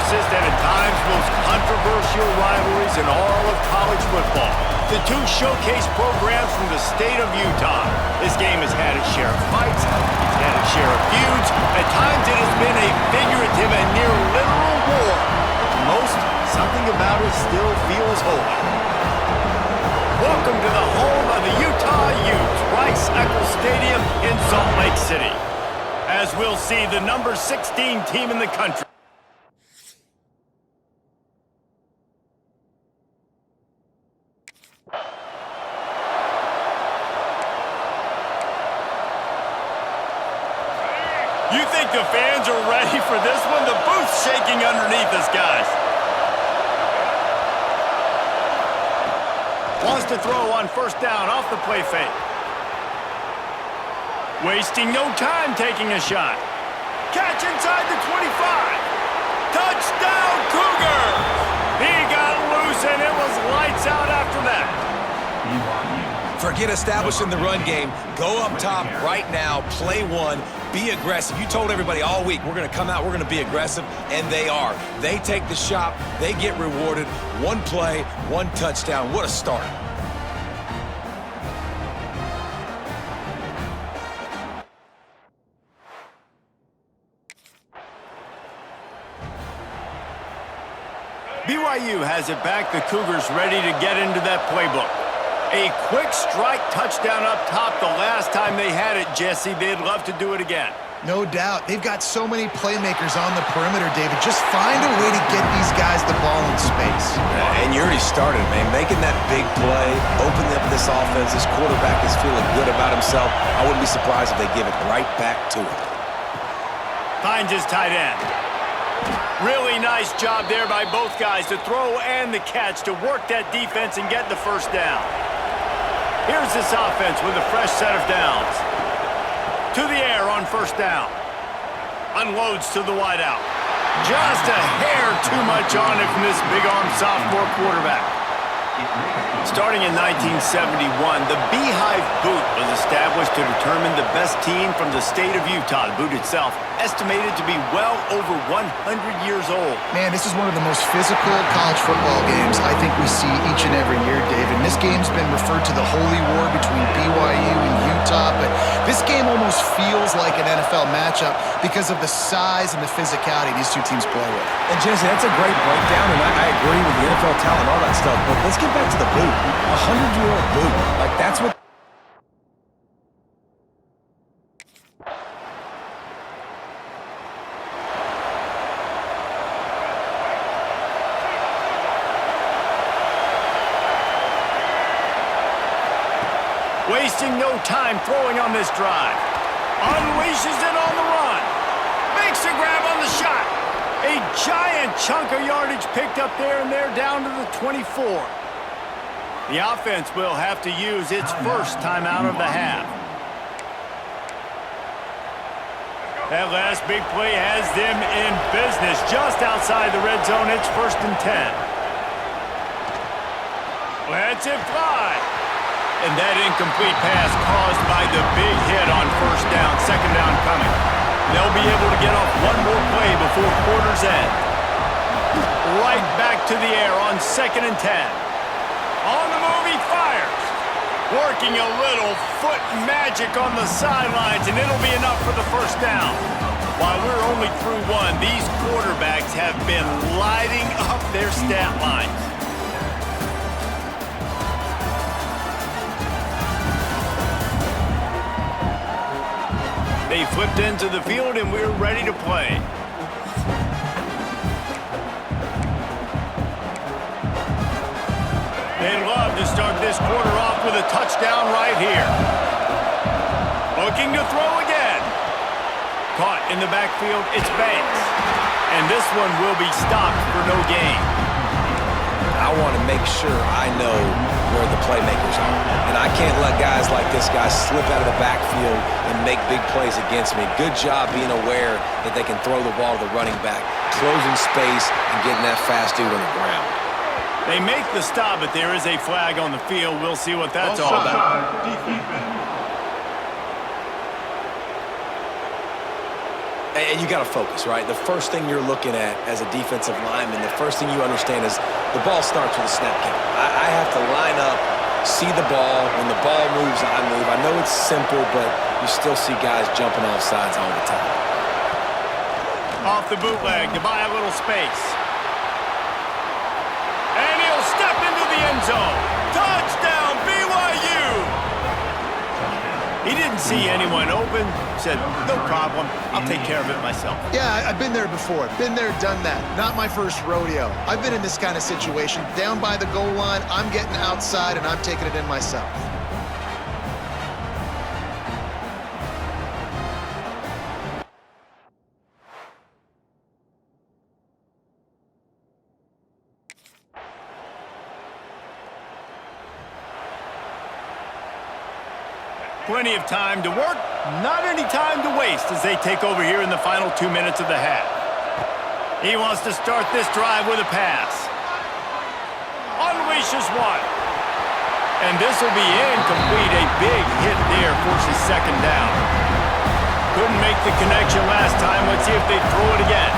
closest and at times most controversial rivalries in all of college football. The two showcase programs from the state of Utah. This game has had its share of fights, it's had its share of feuds. At times it has been a figurative and near literal war. But to most, something about it still feels holy. Welcome to the home of the Utah Utes, Rice-Eccles Stadium in Salt Lake City. As we'll see the number 16 team in the country. You think the fans are ready for this one? The booth's shaking underneath us, guys. Wants to throw on first down off the play fake. Wasting no time taking a shot. Catch inside the 25. Touchdown, Cougars! He got loose and it was lights out after that. Forget establishing the run game. Go up top right now, play one, be aggressive. You told everybody all week, we're going to come out, we're going to be aggressive, and they are. They take the shot, they get rewarded. One play, one touchdown. What a start. BYU has it back. The Cougars ready to get into that playbook. A quick strike touchdown up top the last time they had it, Jesse. They'd love to do it again. No doubt. They've got so many playmakers on the perimeter, David. Just find a way to get these guys the ball in space. And you already started, man. Making that big play, opening up this offense. This quarterback is feeling good about himself. I wouldn't be surprised if they give it right back to him. Finds his tight end. Really nice job there by both guys to throw and the catch to work that defense and get the first down. Here's this offense with a fresh set of downs. To the air on first down. Unloads to the wideout. Just a hair too much on it from this big-arm sophomore quarterback. Starting in 1971, the Beehive Boot was established to determine the best team from the state of Utah. The boot itself estimated to be well over 100 years old. Man, this is one of the most physical college football games I think we see each and every year, David. And this game's been referred to the holy war between BYU and Utah, but this game almost feels like an NFL matchup because of the size and the physicality these two teams play with. And Jesse, that's a great breakdown, and I agree with the NFL talent and all that stuff, but let's get back to the boot. 100-year-old boot. Like, that's what... Wasting no time throwing on this drive. Unleashes it on the run. Makes a grab on the shot. A giant chunk of yardage picked up there, and they're down to the 24. The offense will have to use its first timeout of the half. That last big play has them in business just outside the red zone. It's 1st and 10. Lets it fly. And that incomplete pass caused by the big hit on first down. Second down coming. They'll be able to get off one more play before quarter's end. Right back to the air on 2nd and 10. On the move, he fires. Working a little foot magic on the sidelines, and it'll be enough for the first down. While we're only through one, these quarterbacks have been lighting up their stat lines. They flipped into the field, and we're ready to play. They'd love to start this quarter off with a touchdown right here. Looking to throw again. Caught in the backfield, it's Banks. And this one will be stopped for no gain. I want to make sure I know where the playmakers are. And I can't let guys like this guy slip out of the backfield and make big plays against me. Good job being aware that they can throw the ball to the running back, closing space and getting that fast dude on the ground. They make the stop, but there is a flag on the field. We'll see what that's all about. And you got to focus, right? The first thing you're looking at as a defensive lineman, the first thing you understand is the ball starts with a snap count. I have to line up, see the ball. When the ball moves, I move. I know it's simple, but you still see guys jumping off sides all the time. Off the bootleg to buy a little space. And he'll step into the end zone. Touchdown, BYU! He didn't see anyone open. Said, no problem. I'll take care of it myself. Yeah, I've been there before. Been there, done that. Not my first rodeo. I've been in this kind of situation. Down by the goal line, I'm getting outside, and I'm taking it in myself. Plenty of time to work, not any time to waste as they take over here in the final 2 minutes of the half. He wants to start this drive with a pass. Unleashes one. And this will be incomplete. A big hit there forces second down. Couldn't make the connection last time. Let's see if they throw it again.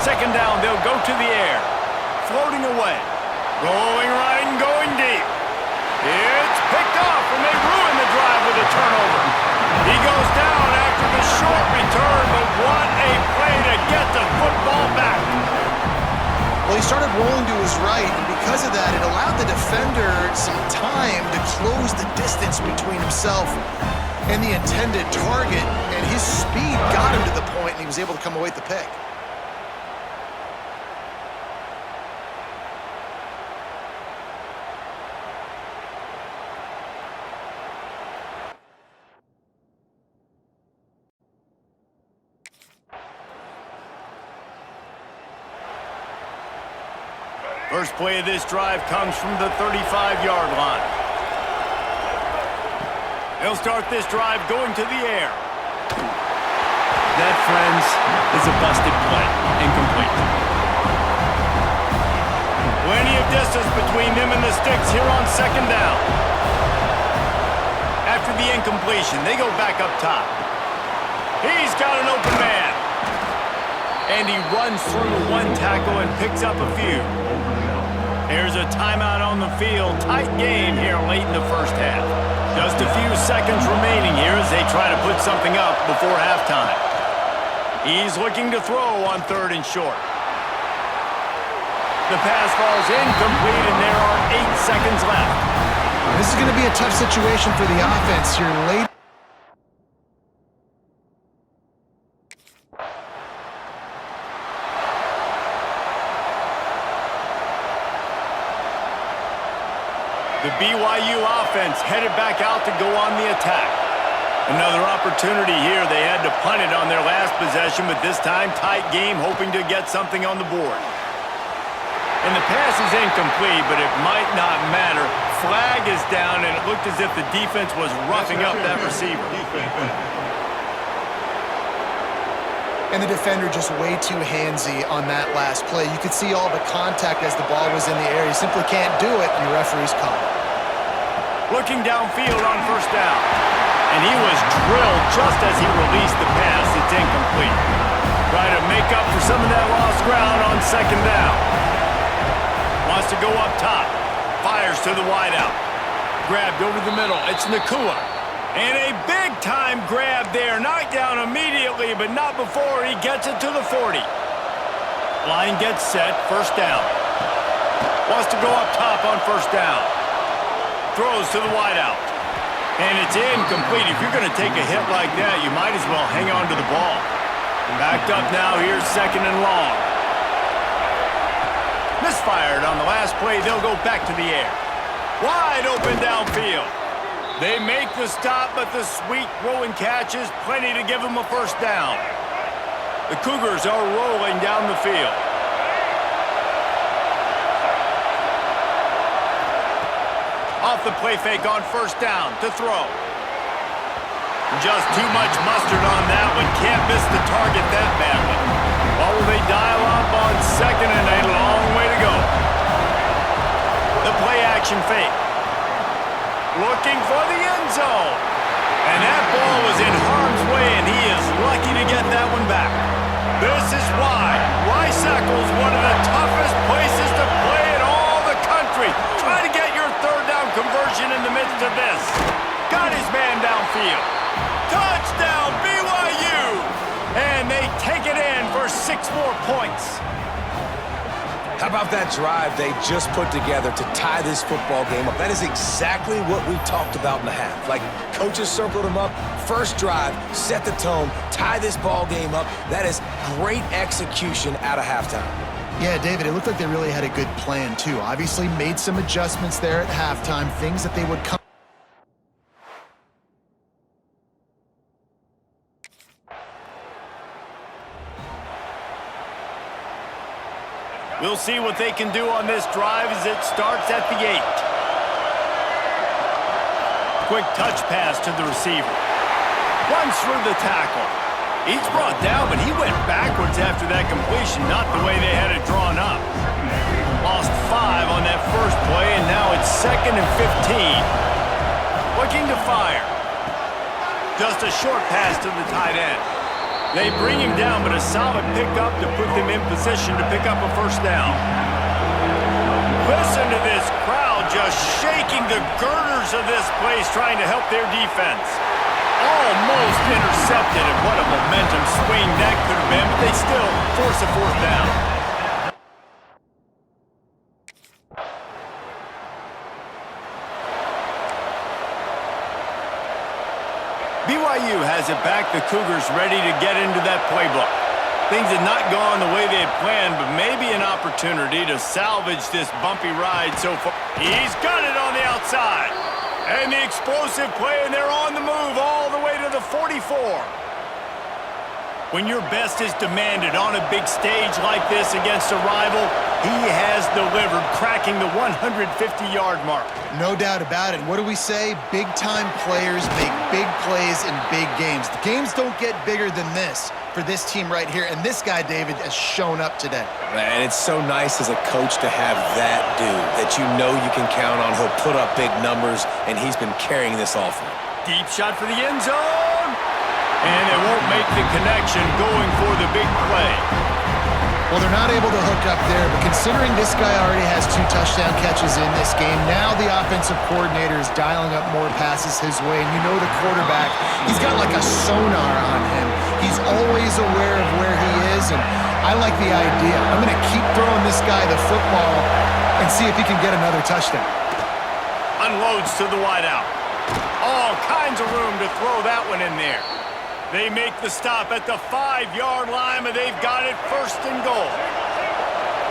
Second down, they'll go to the air. Floating away. Going right and going deep. It's picked off, and they ruin the drive with a turnover. He goes down after the short return, but what a play to get the football back. Well, he started rolling to his right, and because of that, it allowed the defender some time to close the distance between himself and the intended target, and his speed got him to the point, and he was able to come away with the pick. First play of this drive comes from the 35-yard line. He'll start this drive going to the air. That, friends, is a busted play. Incomplete. Plenty of distance between them and the sticks here on second down. After the incompletion, they go back up top. He's got an open man. And he runs through one tackle and picks up a few. There's a timeout on the field. Tight game here late in the first half. Just a few seconds remaining here as they try to put something up before halftime. He's looking to throw on third and short. The pass falls incomplete, and there are 8 seconds left. This is going to be a tough situation for the offense here late. The BYU offense headed back out to go on the attack. Another opportunity here. They had to punt it on their last possession, but this time tight game, hoping to get something on the board. And the pass is incomplete, but it might not matter. Flag is down, and it looked as if the defense was roughing up that receiver. And the defender just way too handsy on that last play. You could see all the contact as the ball was in the air. He simply can't do it, and the referee's called it. Looking downfield on first down. And he was drilled just as he released the pass. It's incomplete. Trying to make up for some of that lost ground on second down. Wants to go up top. Fires to the wideout. Grabbed over the middle. It's Nakua. And a big-time grab there. Knocked down immediately, but not before he gets it to the 40. Line gets set. First down. Wants to go up top on first down. Throws to the wideout. And it's incomplete. If you're going to take a hit like that, you might as well hang on to the ball. Backed up now. Here's second and long. Misfired on the last play. They'll go back to the air. Wide open downfield. They make the stop, but the sweet throw and catch is plenty to give them a first down. The Cougars are rolling down the field. Off the play fake on first down to throw. Just too much mustard on that one. Can't miss the target that badly. Or will they dial up on second and a long way to go? The play action fake. Looking for the end zone. And that ball was in harm's way, and he is lucky to get that take it in for 6 more points. How about that drive they just put together to tie this football game up? That is exactly what we talked about in the half. Like, coaches circled them up. First drive, set the tone, tie this ball game up. That is great execution out of halftime. Yeah, David, it looked like they really had a good plan, too. Obviously made some adjustments there at halftime, things that they would come. We'll see what they can do on this drive as it starts at the 8. Quick touch pass to the receiver. Runs through the tackle. He's brought down, but he went backwards after that completion, not the way they had it drawn up. Lost 5 on that first play, and now it's 2nd and 15. Looking to fire. Just a short pass to the tight end. They bring him down, but a solid pickup to put them in position to pick up a first down. Listen to this crowd just shaking the girders of this place, trying to help their defense. Almost intercepted, and what a momentum swing that could have been, but they still force a 4th down. BYU has it back. The Cougars ready to get into that playbook. Things had not gone the way they had planned, but maybe an opportunity to salvage this bumpy ride so far. He's got it on the outside. And the explosive play, and they're on the move all the way to the 44. When your best is demanded on a big stage like this against a rival, he has delivered, cracking the 150-yard mark. No doubt about it. What do we say? Big-time players make big plays in big games. The games don't get bigger than this for this team right here, and this guy, David, has shown up today. And it's so nice as a coach to have that dude that you know you can count on. He'll put up big numbers, and he's been carrying this offense. Deep shot for the end zone. And they won't make the connection going for the big play. Well, they're not able to hook up there, but considering this guy already has 2 touchdown catches in this game, now the offensive coordinator is dialing up more passes his way, and you know the quarterback, he's got like a sonar on him. He's always aware of where he is, and I like the idea. I'm going to keep throwing this guy the football and see if he can get another touchdown. Unloads to the wideout. All kinds of room to throw that one in there. They make the stop at the 5-yard line, but they've got it 1st and goal.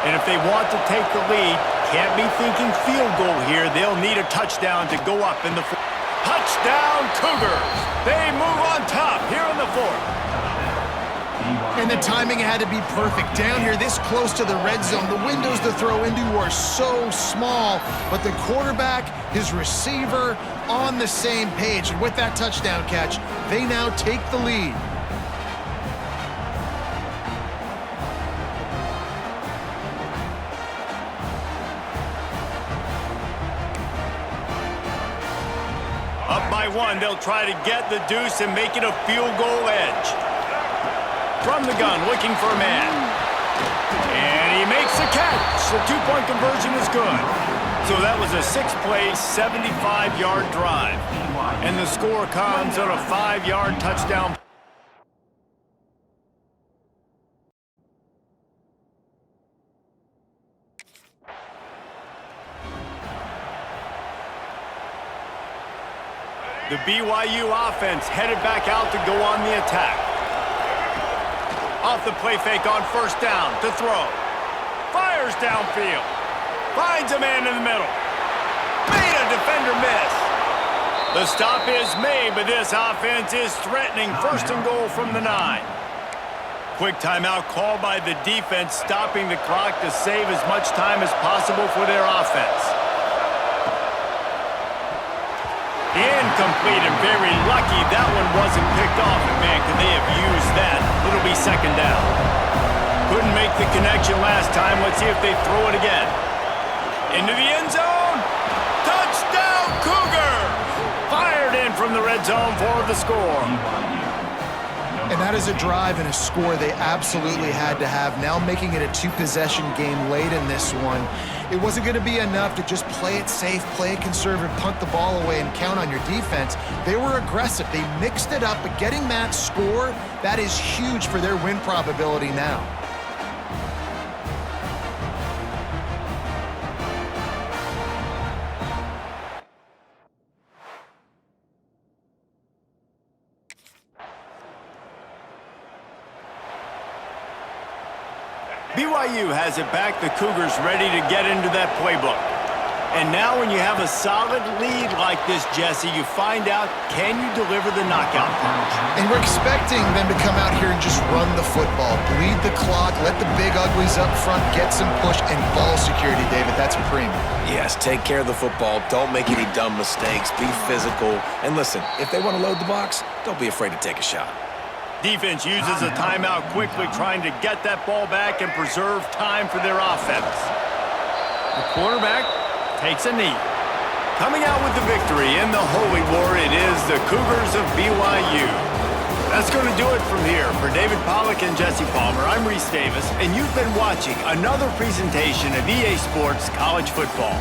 And if they want to take the lead, can't be thinking field goal here. They'll need a touchdown to go up in the 4th. Touchdown, Cougars! They move on top here in the 4th. And the timing had to be perfect. Down here, this close to the red zone, the windows to throw into are so small, but the quarterback, his receiver, on the same page. And with that touchdown catch, they now take the lead. Up by 1, they'll try to get the deuce and make it a field goal edge. From the gun, looking for a man. And he makes the catch. The 2-point conversion is good. So that was a 6-play, 75-yard drive. And the score comes on a 5-yard touchdown. The BYU offense headed back out to go on the attack. Off the play fake on 1st down to throw. Fires downfield. Finds a man in the middle. Made a defender miss. The stop is made, but this offense is threatening 1st and goal from the 9. Quick timeout called by the defense, stopping the clock to save as much time as possible for their offense. Incomplete, and very lucky that one wasn't picked off. And man, could they have used that? It'll be 2nd down. Couldn't make the connection last time. Let's see if they throw it again. Into the end zone. Touchdown, Cougars! Fired in from the red zone for the score. And that is a drive and a score they absolutely had to have. Now making it a 2-possession game late in this one. It wasn't going to be enough to just play it safe, play it conservative, punt the ball away, and count on your defense. They were aggressive. They mixed it up, but getting that score, that is huge for their win probability now. BYU has it back. The Cougars ready to get into that playbook. And now when you have a solid lead like this, Jesse, you find out, can you deliver the knockout punch? And we're expecting them to come out here and just run the football, bleed the clock, let the big uglies up front get some push, and ball security, David. That's premium. Yes, take care of the football. Don't make any dumb mistakes. Be physical. And listen, if they want to load the box, don't be afraid to take a shot. Defense uses a timeout quickly, trying to get that ball back and preserve time for their offense. The quarterback takes a knee. Coming out with the victory in the Holy War, it is the Cougars of BYU. That's going to do it from here. For David Pollack and Jesse Palmer, I'm Reese Davis, and you've been watching another presentation of EA Sports College Football.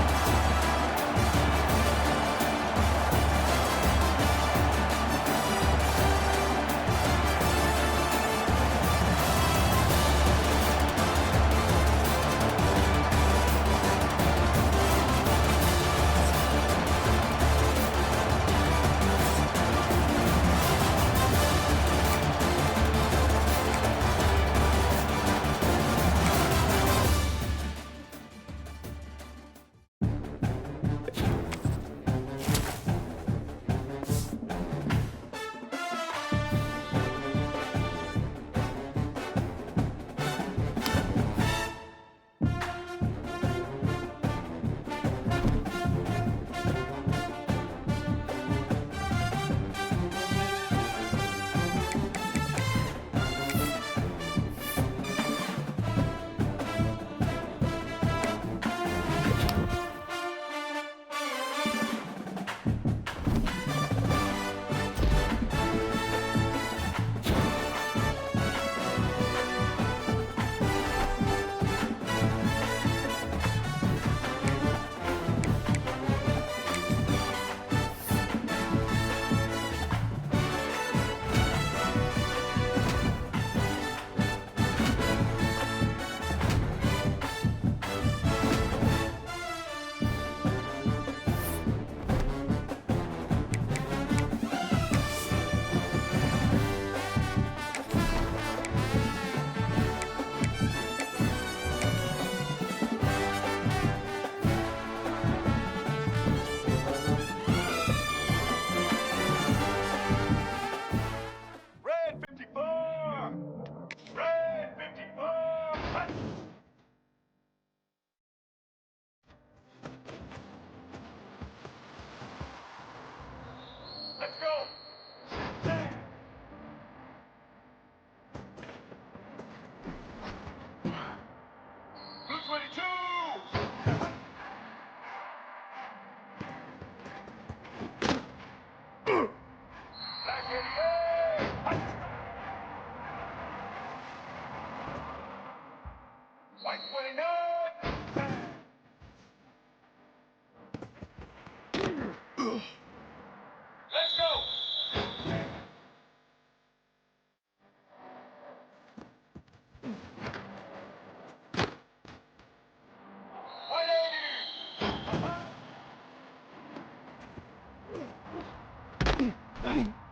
Hey.